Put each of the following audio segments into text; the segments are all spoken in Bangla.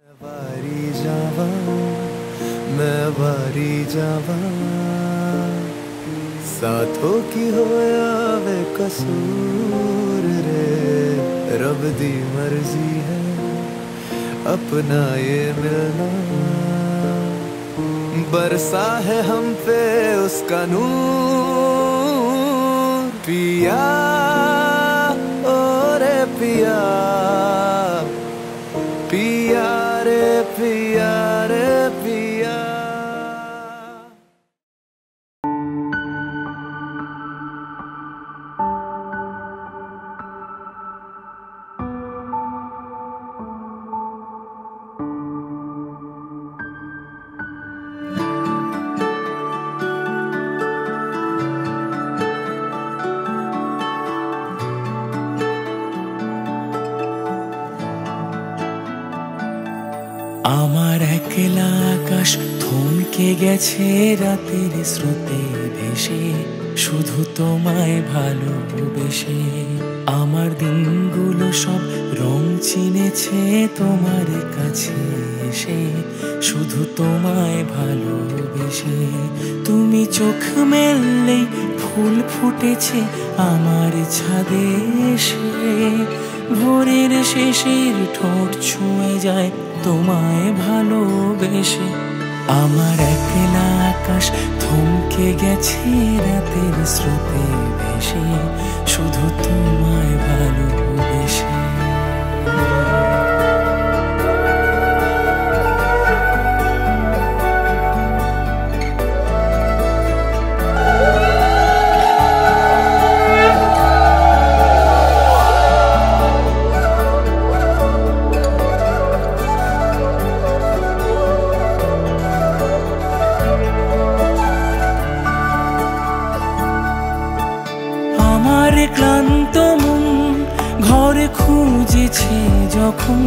बारी जावा मैं बारी जावा साथों की होया वे कसूर रे रब दी मर्जी है अपना ये मिलना बरसा है हम पे उसका नूर पिया ओ रे पिया पिया रे पिया रे पिया। আমার একলা আকাশ থমকে গেছে রাতের স্রোতে ভেসে শুধু তোমায় ভালোবেসে আমার দিনগুলো সব রং চিনেছে তোমার কাছে এসে শুধু তোমায় ভালোবেসে তুমি চোখ মেললেই ফুল ফুটেছে আমার ছাদে এসে ভোরের শেষের ঠোঁট ছুঁয়ে যায় তোমায় ভালোবেসে আমার একলা আকাশ থমকে গেছে রাতের স্রোতে ভেসে শুধু তোমায় ভালোবেসে। আমার ক্লান্ত মন ঘরে খুঁজেছে যখন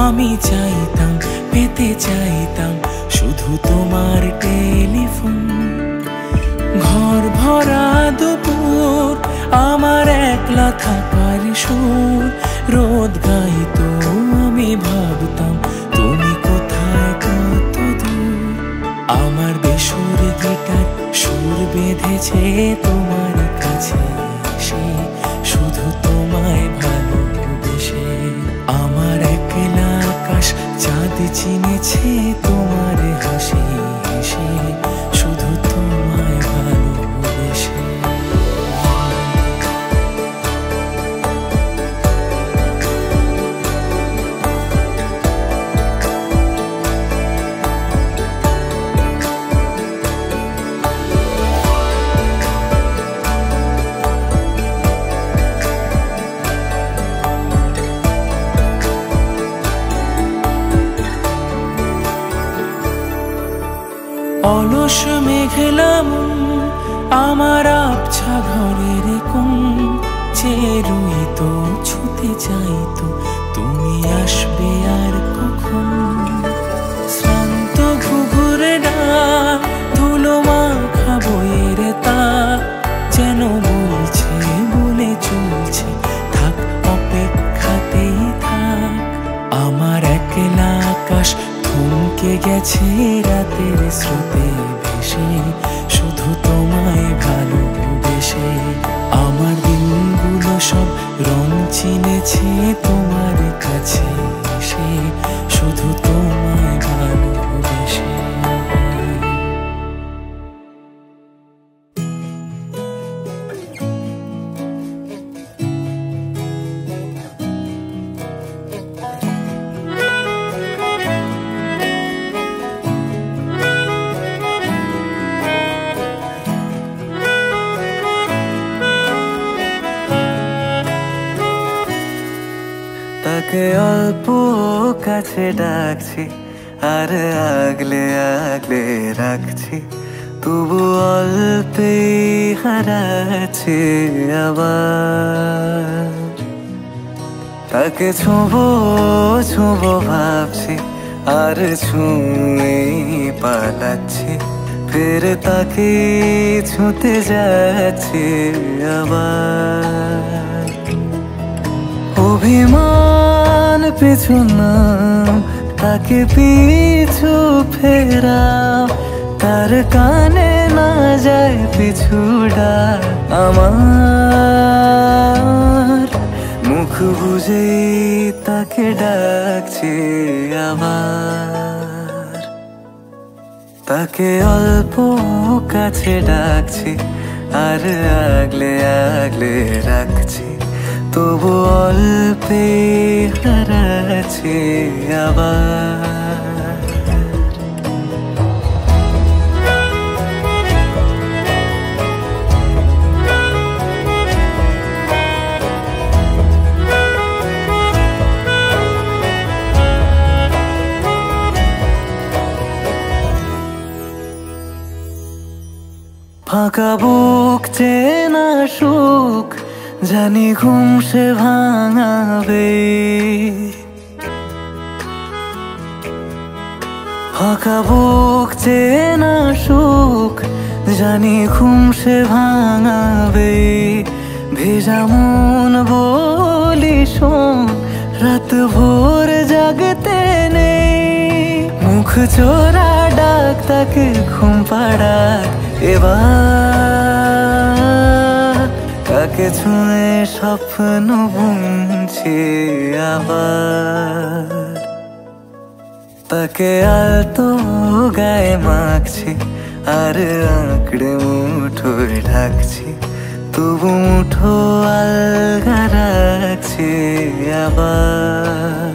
আমি চাইতাম পেতে চাইতাম শুধু তোমার টেলিফোন ঘর ভরা দুপুর আমার একলা থাকার সুর রোদ গাইতো আমি ভাবতাম তুমি কোথায় কত দূর আমার বেসুর গিটার সুর বেঁধেছে তোমার কাছে এসে শুধু তোমায় ভালোবেসে আমার একলা আকাশ চাঁদ চিনেছে তোমার হাসি এসে শুধু তোমায় ভালোবেসে। অলস মেঘলা মন আমার আবছা ঘরের কোণ চেয়ে রইতো ছুতে চাইতো তুমি আসবে আর কখন শ্রান্ত ঘুঘুরে ডাক ধুলো মাখা বইয়ের তাক যেন বলছে বলে চলছে থাক অপেক্ষাতেই থাক আমার একলা আকাশ থমকে গেছে রাতের স্রোতে ভেসে শুধু তোমায় ভালোবেসে আমার দিনগুলো সব রং চিনেছে তোমার কাছে এসে শুধু তোমায় ভালোবেসে। তাকে অল্প কাছে ডাকছি আর আগলে আগলে রাখছি তবু অল্পে হারাচ্ছি আবার তাকে ছোঁবো ছোঁবো ভাবছি আর ছুঁয়ে পালাচ্ছি ফের তাকে ছুঁতে যাচ্ছি আবার অভিমান পিছু নাম তাকে পিছু ফেরাও, তার কানে না যায় পিছু ডাক। আমার মুখ বুঝে তাকে ডাকছে আবার, তাকে অল্প কাছে ডাকছি আর আগলে আগলে রাখছি, তবু অল্পে হারাচ্ছি আবার। ফাঁকা বুক চেনা সুখ জানি ঘুম সে ভাঙাবে, ফাঁকা বুক চেনা সুখ জানি ঘুম সে ভাঙাবে। ভেজা মন বলি শোন, রাত ভোর জাগতে নেই, মুখ চোরা ডাক তাকে ঘুম পাড়াক এবার। তাকে ছুঁয়ে স্বপ্ন বুনছি আবার, তাকে আলতো গায়ে মাখছি আর আঁকড়ে মুঠোয় ঢাকছি, তবু মুঠো আলগা রাখছি আবার।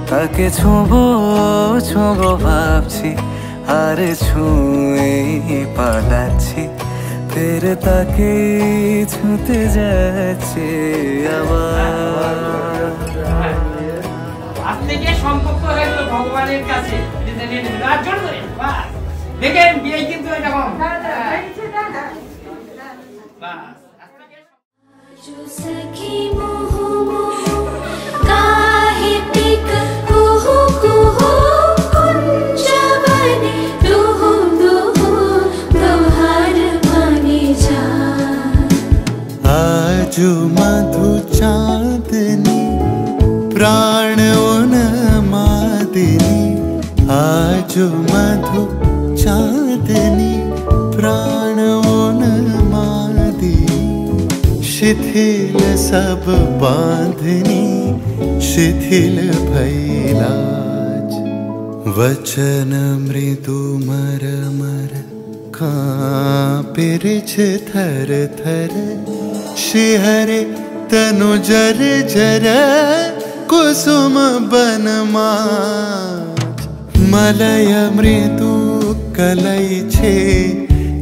তাকে ছোঁবো ছোঁবো ভাবছি আর ছুঁয়ে পালাচ্ছি, ফের তাকে ছুঁতে যাচ্ছে আবার। আপনি যে সম্পর্ক হয়ে গেল ভগবানের কাছে দেখেন বিয়ে কিন্তু এরকম आजु मधु चांदनी प्राण उन्मादिनी, आजु मधु चांदनी प्राण उन्मादिनी। शिथिल सब बांधनी शिथिल भैलाज, वचन मृदु मर मर कांपिरिछ थर थर। शिहरे तनु जर जर कुसुम बनमाज, मलय मृदु कलई छे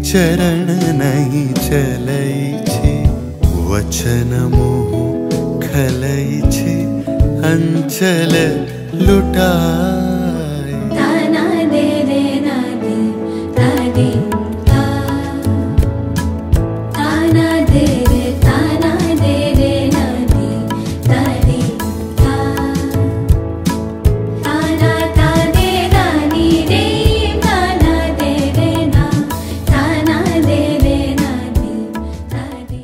चरण नहीं चलई छे। वचन मोह खलई छे अंचल लुटाय। ताना दे रे ना दे ता दे ता, ताना दे रे ताना दे रे ना दे ता दे ता, ताना ता दे ना नी रे ताना दे रे ना, ताना दे रे ना दे ता दे।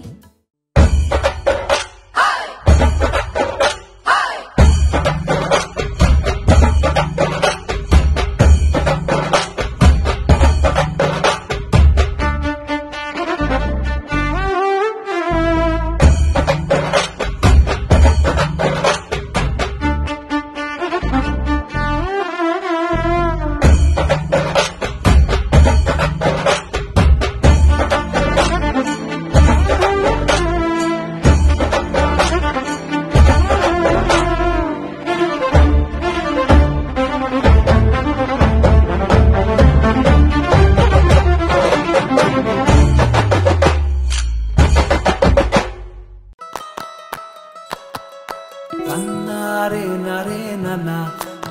Nare nare nana,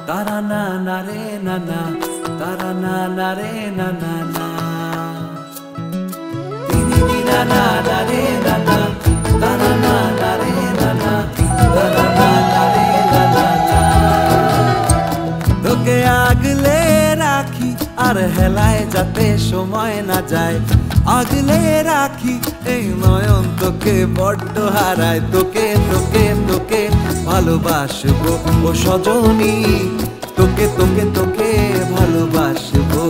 tara na nare nana, tara na nare nana na. Dini dina na nare nana, tara na nare nana, tara na nare nana na. তোকে আগলে রাখি আর হেলায় যাতে সময় না যায়, আগলে রাখি এই নয়ন তোকে বড্ড হারায়। তোকে তোকে তোকে ভালোবাসবো ও সজনী, তোকে তোকে তোকে ভালোবাসবো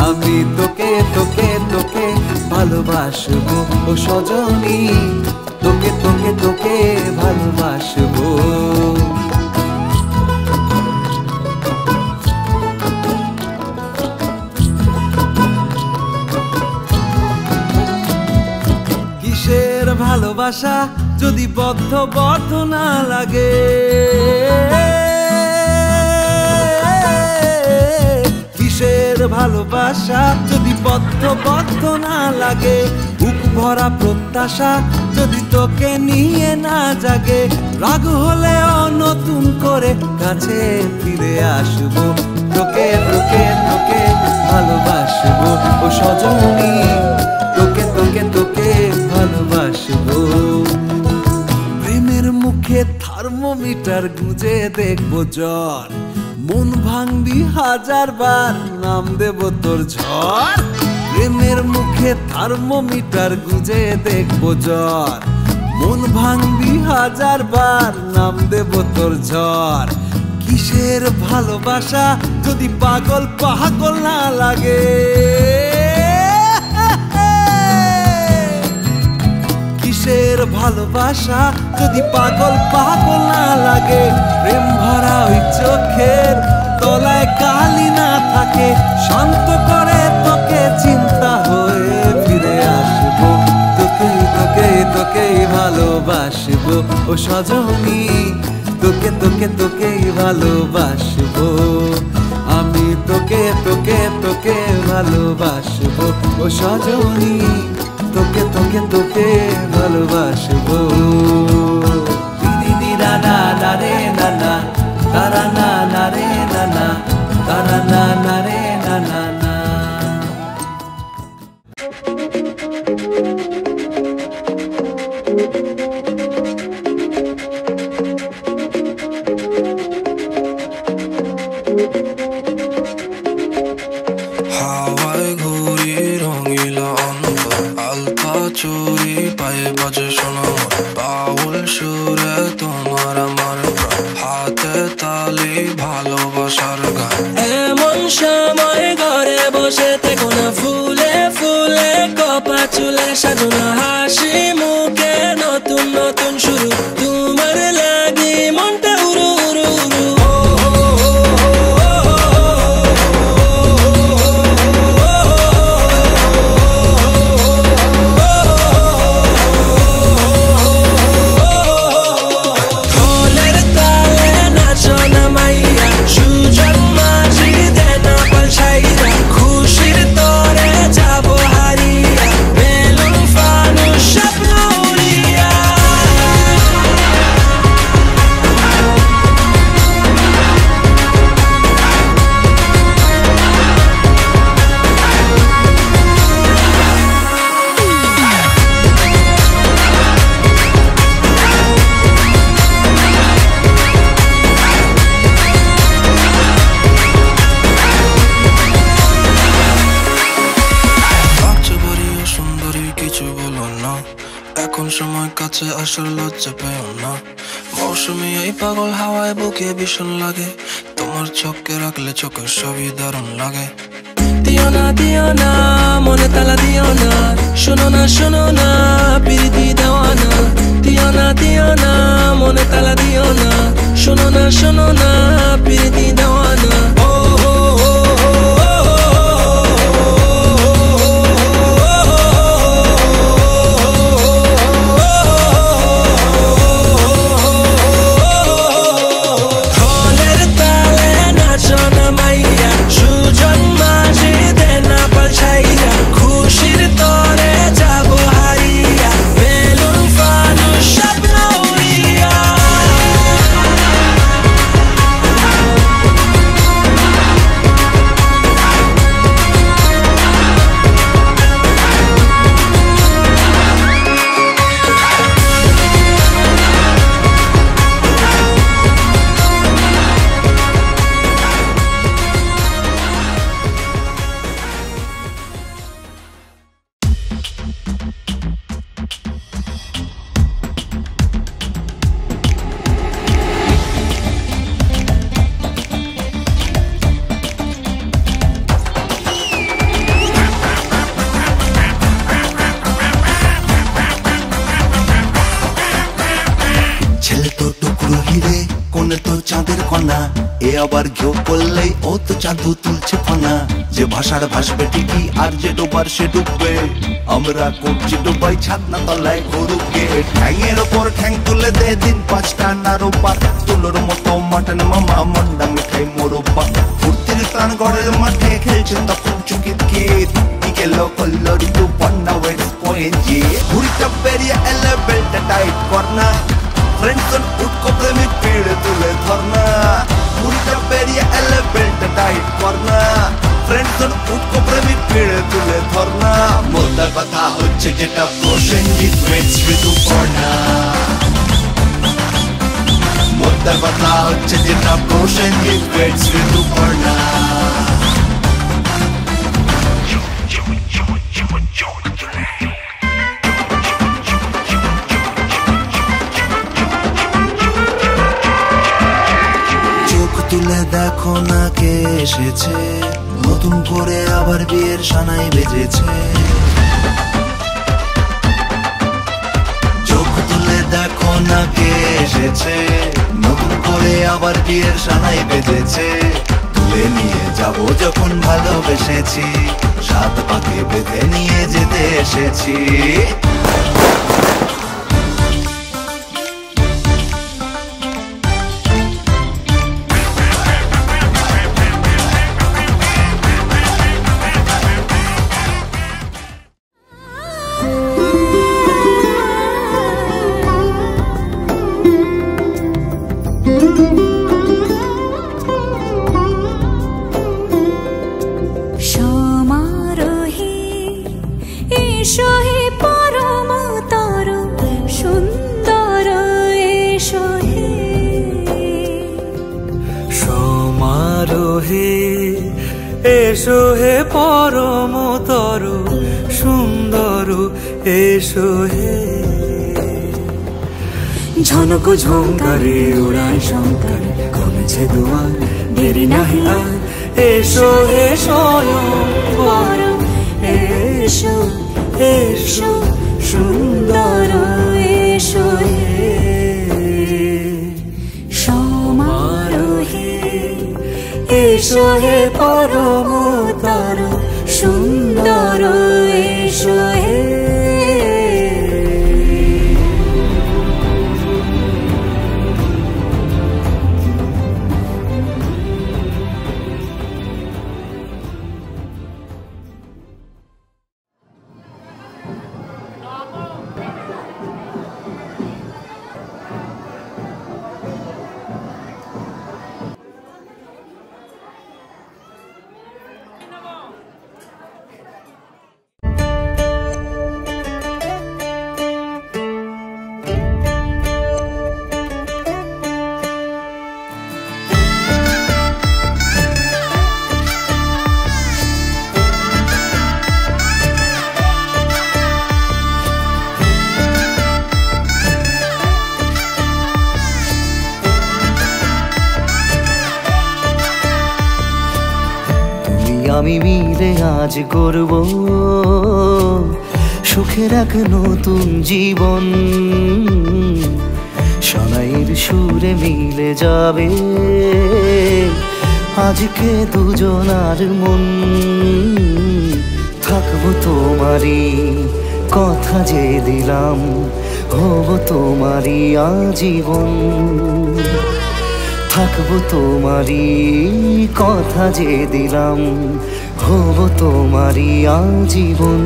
আমি, তোকে তোকে তোকে ভালোবাসবো ও সজনী, তোকে তোকে তোকে ভালোবাসবো। কিসের ভালোবাসা যদি বদ্ধ বদ্ধ না লাগে, কিসের ভালোবাসা যদি বদ্ধ বদ্ধ না লাগে, বুক ভরা প্রত্যাশা যদি তোকে নিয়ে না জাগে, রাগ হলেও নতুন করে কাছে ফিরে আসবো, তোকে তোকে তোকে ভালোবাসবো ও সজনী, তোকে তোকে তোকে ভালোবাসবো। প্রেমের মুখে থার্মোমিটার গুঁজে দেখবো জ্বর, মন ভাঙবি হাজার বার নাম দেব তোর ঝড়। প্রেমের মুখে থার্মোমিটার গুঁজে দেখবো জ্বর, মন ভাঙবি হাজার বার নাম দেব তোর ঝড়। কিসের ভালোবাসা যদি পাগল পাগল না লাগে, কিসের ভালোবাসা যদি পাগল পাগল না লাগে, প্রেম ভরা ওই চোখের তলায় কালি না থাকে, শান্ত করে তোকে চিন্তা হয়ে ফিরে আসবো, তোকে তোকে তোকে ভালোবাসবো ও সজনী, তোকে তোকে তোকে ভালোবাসবো আমি, তোকে তোকে তোকে ভালোবাসবো ও সজনী, তোকে তোকে তোকে ভালোবাসবো। দিদি দিরা না না রে না না, তারা না না রে না না, তারা না না রে না না না। হাওয়ায় ঘুরি রঙিলা অন্তর, আলতা চুরি পায়ে বাজে শোনো, বাউল সুরে তোমার আমার প্রাণ, হাতে তালি ভালোবাসার গান। এমন সময় ঘরে বসে থেকো না, ফুলে ফুলে কপা চুলে সাজানো, হাসি মুখে নতুন নতুন শুরু, তোমার লাগি মনটা উড়ু উড়ু উড়ু। খুশির তরে যাবো হারিয়া, বেলুন ফানুস স্বপ্ন উড়িয়া। এখন সময় কাছে আসার লজ্জা পেও না, মৌসুমি এই পাগল হাওয়ায় বুকে ভীষণ লাগে, তোমার চোখে রাখলে চোখের সবই দারুণ লাগে। দিও না মনে তালা দিও না, শোনো না প্রীতি দেওয়ানা, দিও না মনে তালা দিও না, শোনো না প্রীতি দেওয়ানা। ও খুশির তরে যাবো হারিয়া, বেলুন ফানুস স্বপ্ন উড়িয়া। বলে তো চাঁদের কণা, এ আবার ঘেউ করলেই ও তো চাঁদু তুলছে ফনা। যে ভাষার ভাসবে ঠিকই আর যে ডোবার সে ডুববে, আমরা করছি ডুবাই ছাদনা তলায় গরুকে। ঠ্যাংয়ের ওপর ঠ্যাং তুলে দে দিন পাঁচটা না রোববার, তুলোর মতো মাটন মামা মন্ডা মিঠাই মোরব্বা। ফুর্তির প্রাণ ঘরের মাঠে খেলছে তখন চুকিত কিত, বিকেলো করলো ঋতু পন্না ওয়েটস পয়েন্টে। ঘুড়িটা পেরিয়ে এলে বেলটা টাইট করনা, ফ্রেন্ডসন উঠকো প্রেমিক পিড় তুলে ধরনা। ঘুড়িটা পেরিয়ে এলে বেলটা টাইট করনা, ফ্রেন্ডসন উঠকো প্রেমিক পিড় তুলে ধরনা। মোদ্দা কথা হচ্ছে যেটা প্রসেনজিৎ ওয়েটস ঋতুপর্ণা, মোদ্দা কথা হচ্ছে যেটা প্রসেনজিৎ ওয়েটস ঋতুপর্ণা। তুলে দেখো না কে এসেছে, নতুন করে আবার বিয়ের সানাই বেজেছে। চোখ তুলে দেখো না কে এসেছে, নতুন করে আবার বিয়ের সানাই বেজেছে। তুলে নিয়ে যাব যখন ভালোবেসেছি, সাত পাকে বেঁধে নিয়ে যেতে এসেছি। এসো হে পরমতর সুন্দর, এসো হে। ঝনক ঝঙ্কারে উড়ায় শঙ্কর, কমেছে দুয়ার দেরি নাহি আর। এসো হে স্বয়ংবর, এসো এসো সুন্দর, এসো হে সমারোহে। এসো হে পরমতর সুন্দর, এসো হে। আমি মিলে আজ করব সুখের এক নতুন জীবন। সানাইয়ের সুরে মিলে যাবে আজকে দুজনার মন। থাকবো তোমারই কথা যে দিলাম, হব তোমারই আজীবন। থাকবো তোমারই কথা যে দিলাম, হব তোমারই আজীবন।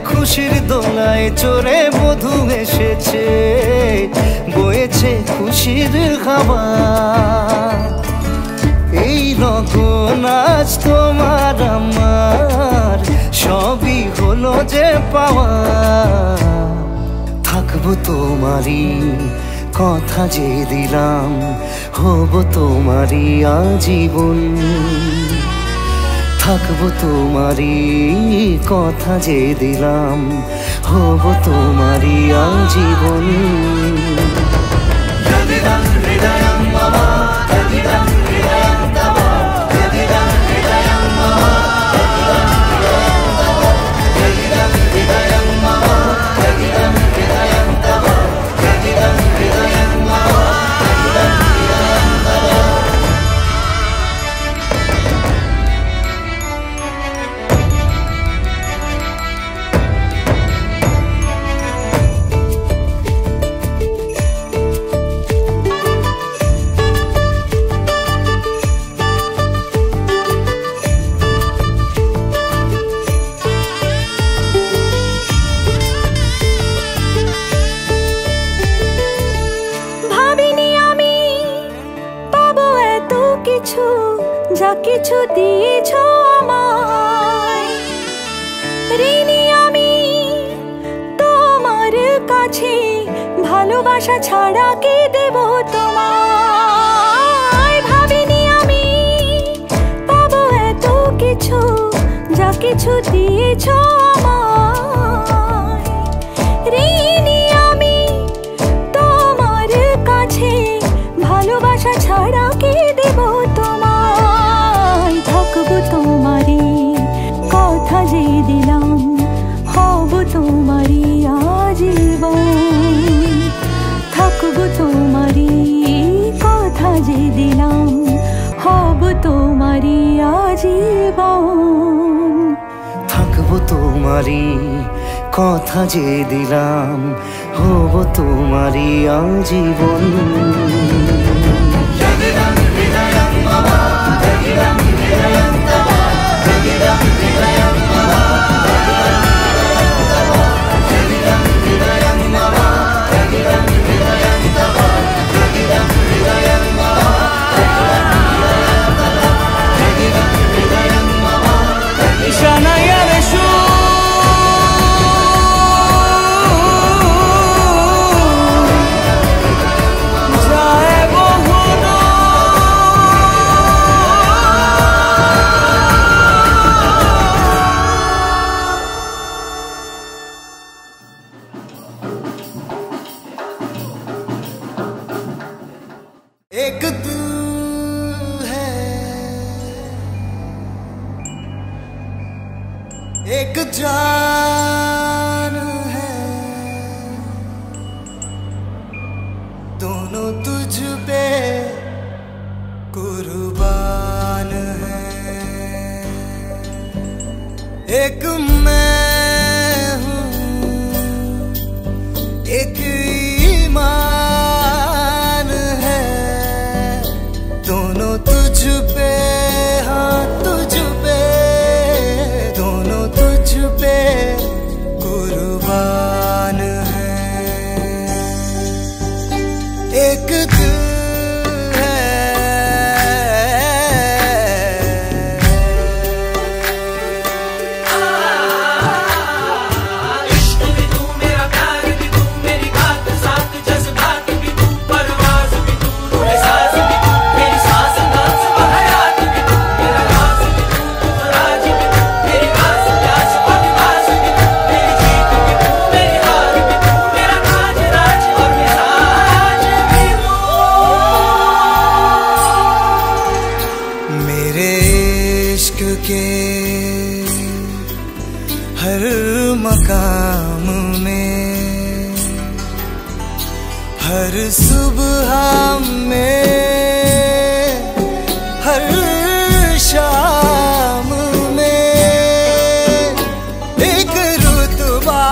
খুশির দোলায় চড়ে বধূ এসেছে, বয়েছে খুশির হাওয়া। এই রকম আজ তোমার আমার সবই হলো যে পাওয়া। থাকবো তোমারই কথা যে দিলাম, হব তোমারই আজীবন, থাকবো তোমারই কথা যে দিলাম, হব তোমারই আজীবন। যা কিছু দিয়েছ আমায়, ঋণী আমি তোমার কাছে, ভালোবাসা ছাড়া কি দেব তোমায়। ভাবিনি আমি পাবো এত কিছু, যা কিছু দিয়েছ আমায়, ঋণী আমি তোমার কাছে, ভালোবাসা ছাড়া কি দেব তোমায়। থাকবো তোমারই কথা যে দিলাম, হব তোমারই আজীবন, থাকবো তোমারই কথা যে দিলাম, হব তোমারই আজীবন। থাকবো তোমারই কথা যে দিলাম, হব তোমারই আজীবন। एक तू है, एक जान है, दोनों तुझ पे कुर्बान है। एक मैं हूँ, एक ईमान है, दोनों तुझ पे, हाँ तुझ पे, दोनों तुझ पे कुर्बान है। एक दिल है, इश्क भी तू, मेरा प्यार भी तू, मेरी बात साथ जज्बात भी तू, परवाज़ भी तू, रूह साज़ भी तू, मेरी सांस अंदाज़ व हयात भी तू, मेरा राज़ भी तू, तू राज भी तू, मेरी आस प्यास और लिबास भी तू, मेरी जीत भी तू, मेरी हार भी तू, मेरा ताज राज और मिजाज भी तू। मेरे इश्क के हर मकाम में, हर सुबह में, हर शाम में एक रुतबा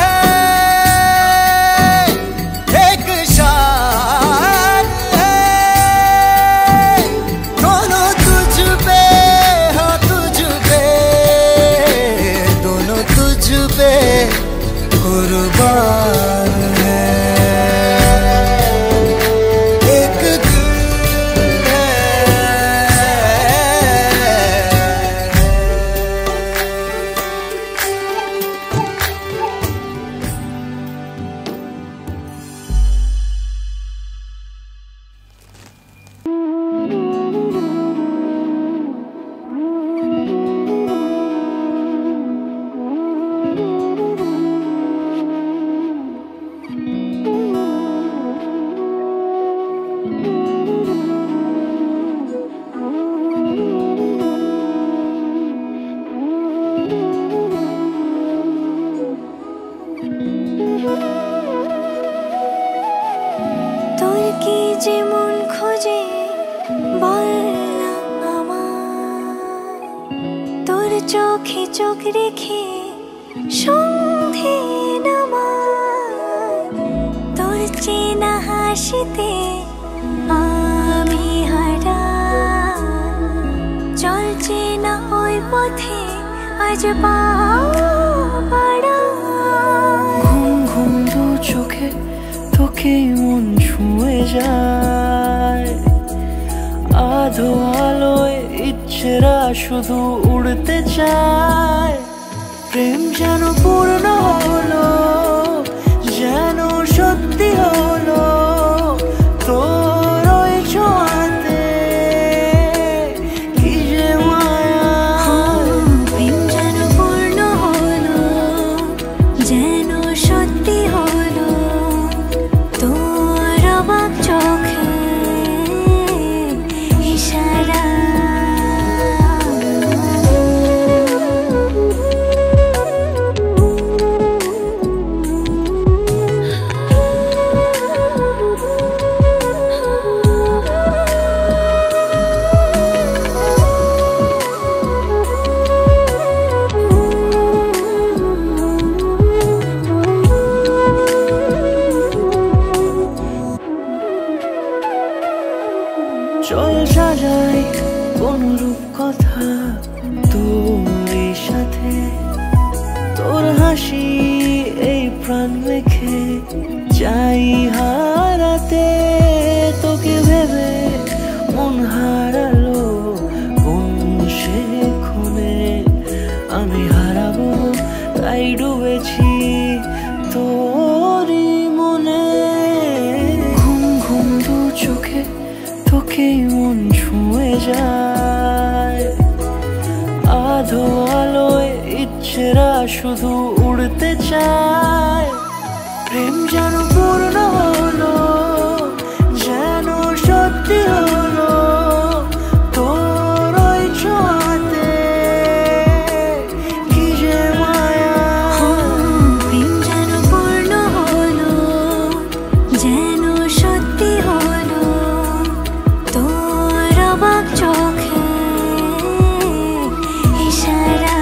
है, एक शान है, दोनों तुझ पे, हाँ तुझ पे, दोनों तुझ पे कुर्बान है। एक दिल है, যে মন খোঁজে বল না আমায়, তোর চোখে চোখ রেখে সন্ধে নামায়, তোর চেনা হাসিতে আমি হারাই, চলছে না ওই পথে আজ পা বাড়াই। ঘুম ঘুম দু চোখে তোকে মন ছুঁয়ে যায়, আধো আলোয় ইচ্ছেরা শুধু উড়তে চায়। প্রেম যেন পূর্ণ হলো, যেন সত্যি হলো, তোর ওই ছোঁয়াতে কি যে মায়া। প্রেম যেন পূর্ণ হলো, যেন সত্যি হলো, তোর অবাক চোখে ইশারা। চল সাজাই কোন রূপ কথা তোর সাথে, তোর হাসি এই প্রাণ রেখে চাই হারাতে। তোকে ভেবে মন হারালো কোন সে ক্ষণে, আমি হারাবো তাই ডুবেছি তোরই মনে। ঘুম ঘুম দু চোখে তোকে মন ছুঁয়ে যায়, আধো আলোয় ইচ্ছেরা শুধু উড়তে চায়। প্রেম যেন পূর্ণ হলো, যেন সত্যি হলো, তোর ওই ছোঁয়াতে কি যে মায়া। প্রেম যেন পূর্ণ হলো, যেন সত্যি হলো, তোর অবাক চোখে ইশারা।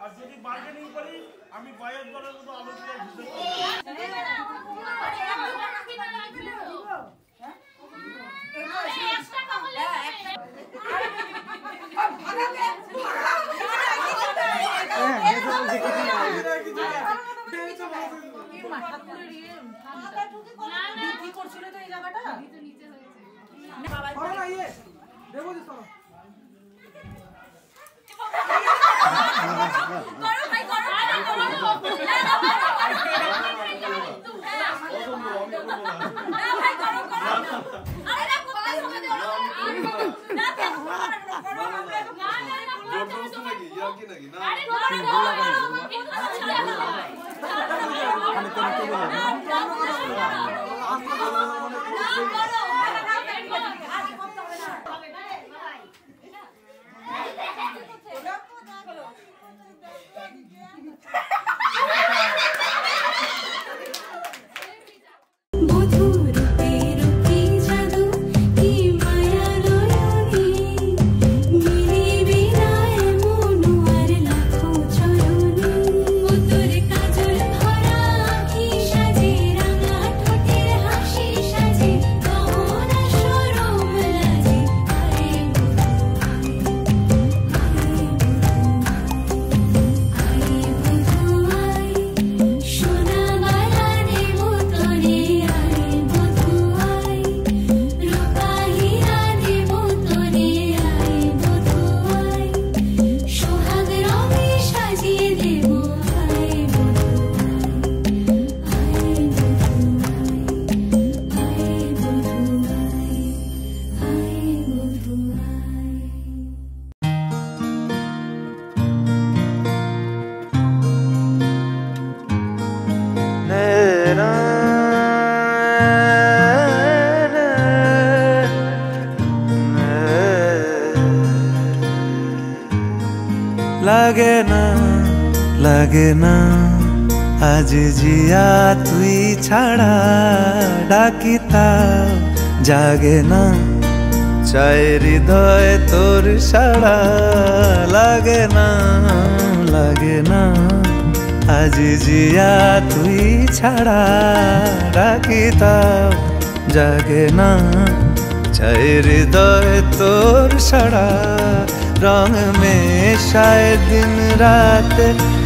আর যদি বার্গেনিং করি আমি বাইরের দলের মতো আলোচনা লাগে না আজ জিয়া তুই ছাড়া ডাকিতা জাগে না চায় হৃদয় তোর সাড়া লাগে না আজ জিয়া তুই ছাড়া ডাকিতা জাগে না চায় হৃদয় তোর সাড়া রং মেশায় দিন রাত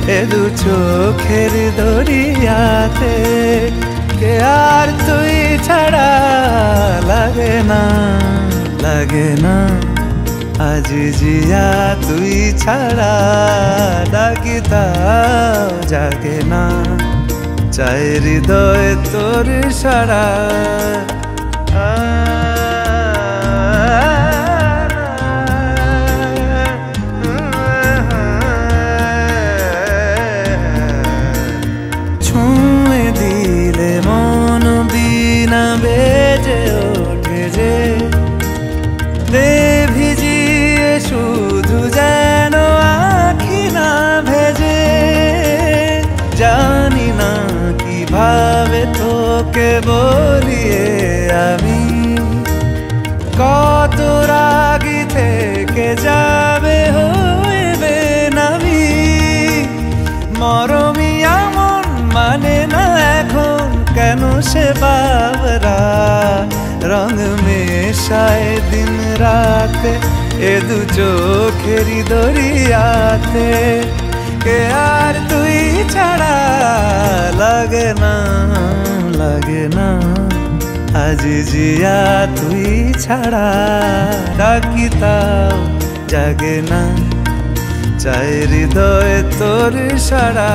এ দু চোখের দরিয়াতে কে আর তুই ছাড়া লাগে না আজ জিয়া তুই ছাড়া ডাকিতাও জাগে না চায় হৃদয় তোর সাড়া বেজে ওঠে যে ভিজিয়ে শুধু যেন আখি না ভেজে জানি না কিভাবে তোকে বলিয়ে আমি কত রাগি থেকে যাবে হইবে নামি মরমিয়া মন মানে না এখন কেন সে বাবরা রং মেশায় দিন রাতে এ দু চোখেরি দরিয়াতে কে আর তুই ছাড়া লাগে না আজ জিয়া তুই ছাড়া ডাকিতাও জাগে না চায় হৃদয় তোর সাড়া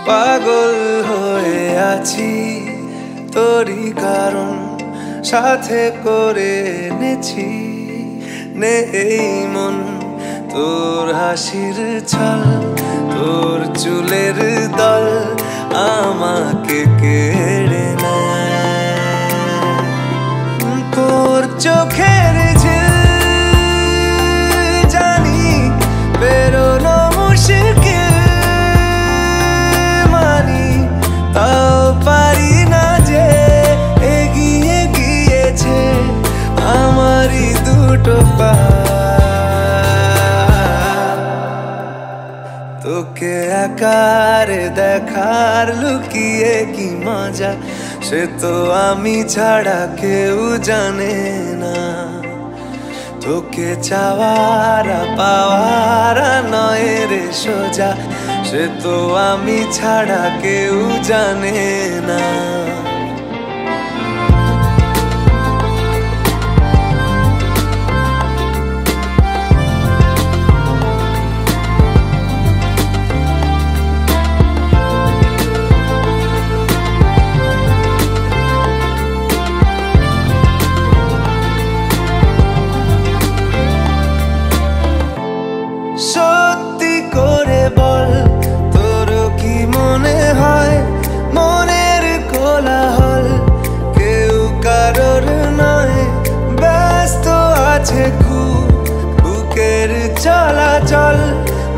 পাগল হয়ে আছি তোরই কারণ সাথে করে এনেছি নে এই মন তোর হাসির ছল তোর চুলের দল আমাকে কেড়ে নেয় তোর চোখের ঝিল জানি বেরোনো মুশকিল মানি তাও পারি না যে এগিয়ে গিয়েছে আমারই দুটো পা তোকে একার দেখার লুকিয়ে কি মজা সে তো আমি ছাড়া কেউ জানে না তোকে চাওয়ার পাওয়ার নয় রে সোজা সে তো আমি ছাড়া কেউ জানে না সত্যি করে বল তোর কি মনে হয় মনের কোলাহল কেউ কারোর নয় ব্যস্ত আছে খুব বুকের চলাচল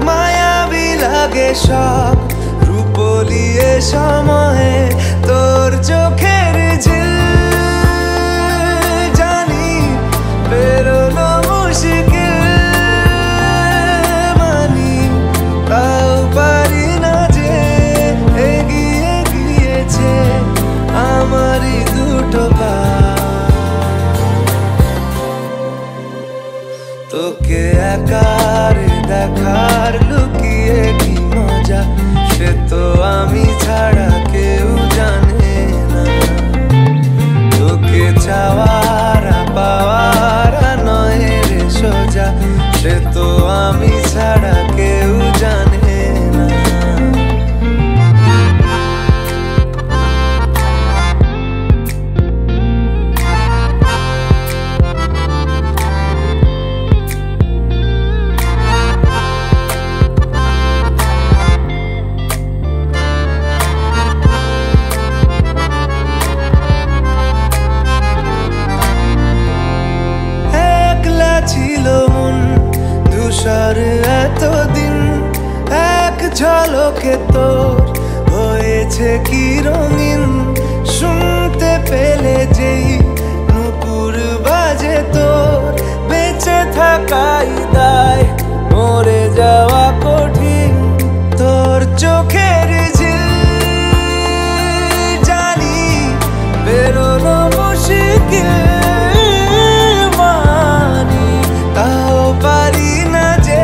মায়াবী লাগে সব রূপলিয়ে সময়ে তোর চোখের ঝিল জানি বেরোনো মুশকিল তাও পারি না যে এগিয়ে গিয়েছে আমারই দুটো পা তোকে একার দেখার লুকিয়ে কি মজা সে তো আমি ছাড়া কেউ জানে না তোকে চাওয়ার পাওয়ার নয় রে সোজা সে তো আমি ছাড়া কেউ জানে না একলা ছিল মন ধূসর এতদিন এক ঝলকে তোর হয়েছে কি রঙিন শুনতে পেলে যেই নুপুর বাজে তোর বেঁচে থাকাই দায় মরে যাওয়া কঠিন তোর চোখের ঝিল জানি বেরোনো মুশকিল মানি তাও পারি না যে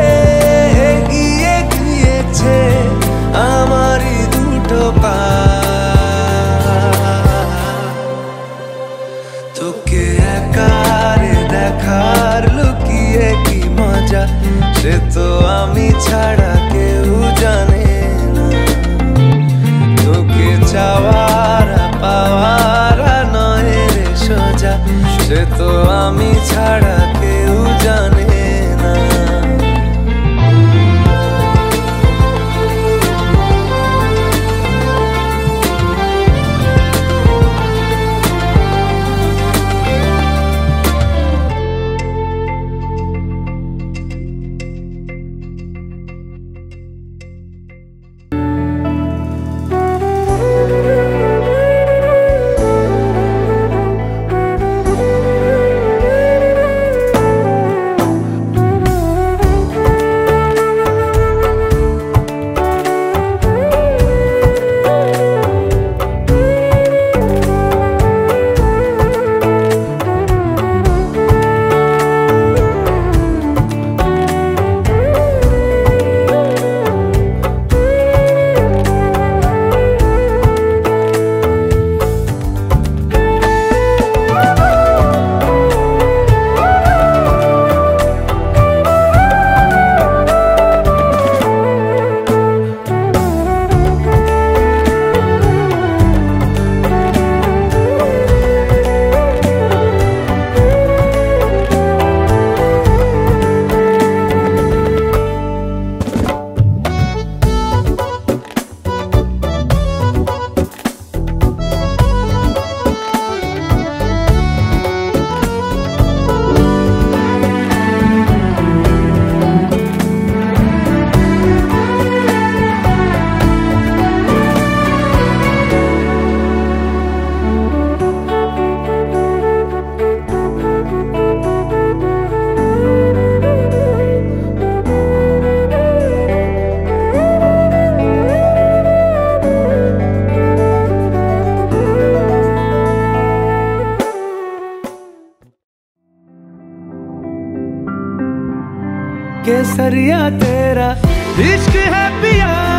এগিয়ে গিয়েছে আমারই দুটো পা তোকে একার দেখার লুকিয়ে কি মজা সে তো আমি ছাড়া কেউ জানে না তোকে চাওয়ার পাওয়ার নয় রে সোজা সে তো আমি ছাড়া কেউ জানে না केसरिया तेरा इश्क है पिया